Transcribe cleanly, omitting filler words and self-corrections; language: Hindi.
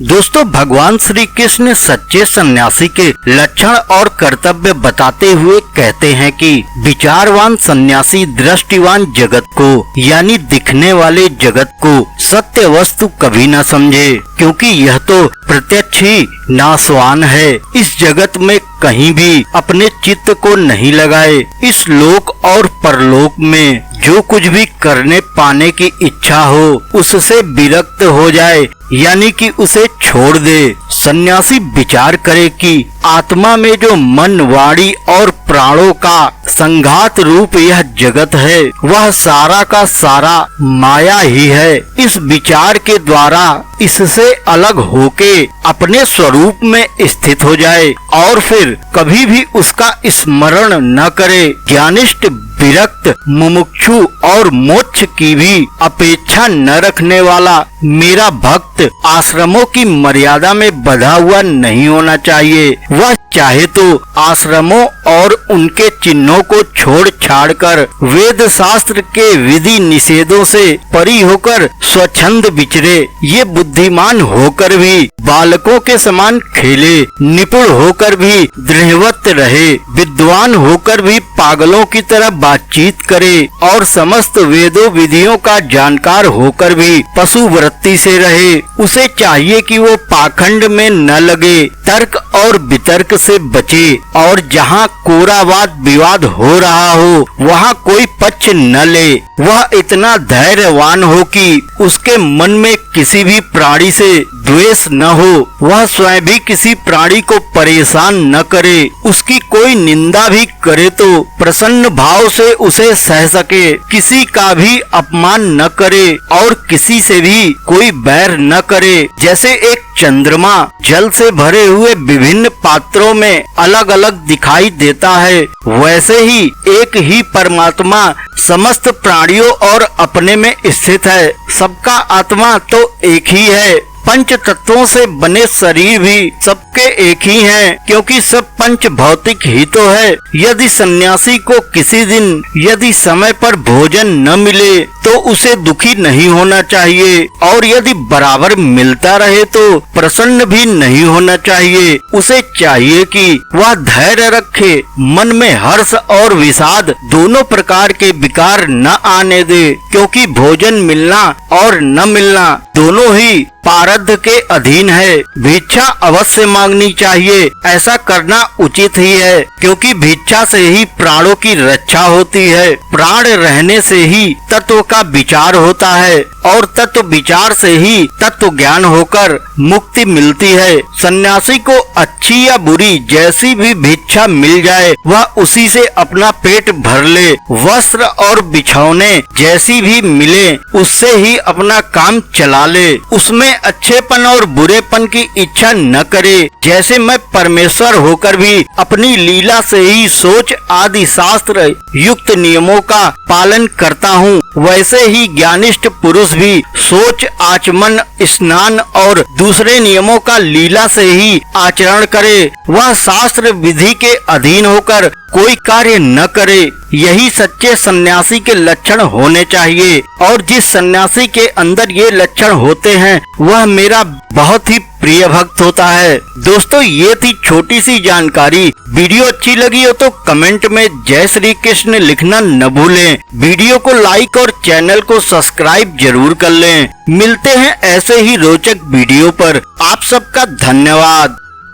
दोस्तों, भगवान श्री कृष्ण सच्चे सन्यासी के लक्षण और कर्तव्य बताते हुए कहते हैं कि विचारवान सन्यासी दृष्टिवान जगत को यानी दिखने वाले जगत को सत्य वस्तु कभी न समझे, क्योंकि यह तो प्रत्यक्ष ही नाशवान है। इस जगत में कहीं भी अपने चित्त को नहीं लगाए। इस लोक और परलोक में जो कुछ भी करने पाने की इच्छा हो उससे विरक्त हो जाए, यानी कि उसे छोड़ दे। सन्यासी विचार करे कि आत्मा में जो मन, वाणी और प्राणों का संघात रूप यह जगत है, वह सारा का सारा माया ही है। इस विचार के द्वारा इससे अलग होके अपने स्वरूप में स्थित हो जाए और फिर कभी भी उसका स्मरण न करे। ज्ञानिष्ठ, विरक्त, मुमुक्षु और मोक्ष की भी अपेक्षा न रखने वाला मेरा भक्त आश्रमों की मर्यादा में बंधा हुआ नहीं होना चाहिए। वह चाहे तो आश्रमों और उनके चिन्हों को छोड़ छाड़ कर वेद शास्त्र के विधि निषेधों से परी होकर स्वच्छंद विचरे। ये बुद्धिमान होकर भी बालकों के समान खेले, निपुण होकर भी दृढ़वत रहे, विद्वान होकर भी पागलों की तरह बातचीत करे और समस्त वेदों विधियों का जानकार होकर भी पशु वृत्ति से रहे। उसे चाहिए कि वो पाखंड में न लगे, तर्क और वितर्क से बचे और जहाँ कोरा वाद विवाद हो रहा हो वहाँ कोई पक्ष न ले। वह इतना धैर्यवान हो कि उसके मन में किसी भी प्राणी से द्वेष न हो। वह स्वयं भी किसी प्राणी को परेशान न करे। उसकी कोई निंदा भी करे तो प्रसन्न भाव से उसे सह सके। किसी का भी अपमान न करे और किसी से भी कोई बैर न करे। जैसे एक चंद्रमा जल से भरे हुए विभिन्न पात्रों में अलग अलग दिखाई देता है, वैसे ही एक ही परमात्मा समस्त प्राणियों और अपने में स्थित है। सबका आत्मा तो एक ही है। पंच तत्वों से बने शरीर भी सबके एक ही हैं, क्योंकि सब पंच भौतिक ही तो है। यदि सन्यासी को किसी दिन यदि समय पर भोजन न मिले तो उसे दुखी नहीं होना चाहिए, और यदि बराबर मिलता रहे तो प्रसन्न भी नहीं होना चाहिए। उसे चाहिए कि वह धैर्य रखे, मन में हर्ष और विषाद दोनों प्रकार के विकार न आने दे, क्योंकि भोजन मिलना और न मिलना दोनों ही प्रारब्ध के अधीन है। भिक्षा अवश्य मांगनी चाहिए, ऐसा करना उचित ही है, क्योंकि भिक्षा से ही प्राणों की रक्षा होती है। प्राण रहने से ही तत्व का विचार होता है और तत्व विचार से ही तत्व ज्ञान होकर मुक्ति मिलती है। सन्यासी को अच्छी या बुरी जैसी भी भिक्षा मिल जाए वह उसी से अपना पेट भर ले। वस्त्र और बिछौने जैसी भी मिले उससे ही अपना काम चला ले। उसमें अच्छेपन और बुरेपन की इच्छा न करे। जैसे मैं परमेश्वर होकर भी अपनी लीला से ही सोच आदि शास्त्र युक्त नियमों का पालन करता हूँ, वैसे ही ज्ञानिष्ठ पुरुष भी सोच, आचमन, स्नान और दूसरे नियमों का लीला से ही आचरण करे। वह शास्त्र विधि के अधीन होकर कोई कार्य न करे। यही सच्चे सन्यासी के लक्षण होने चाहिए, और जिस सन्यासी के अंदर ये लक्षण होते हैं वह मेरा बहुत ही प्रिय भक्त होता है। दोस्तों, ये थी छोटी सी जानकारी। वीडियो अच्छी लगी हो तो कमेंट में जय श्री कृष्ण लिखना न भूलें। वीडियो को लाइक और चैनल को सब्सक्राइब जरूर कर लें। मिलते हैं ऐसे ही रोचक वीडियो पर। आप सबका धन्यवाद।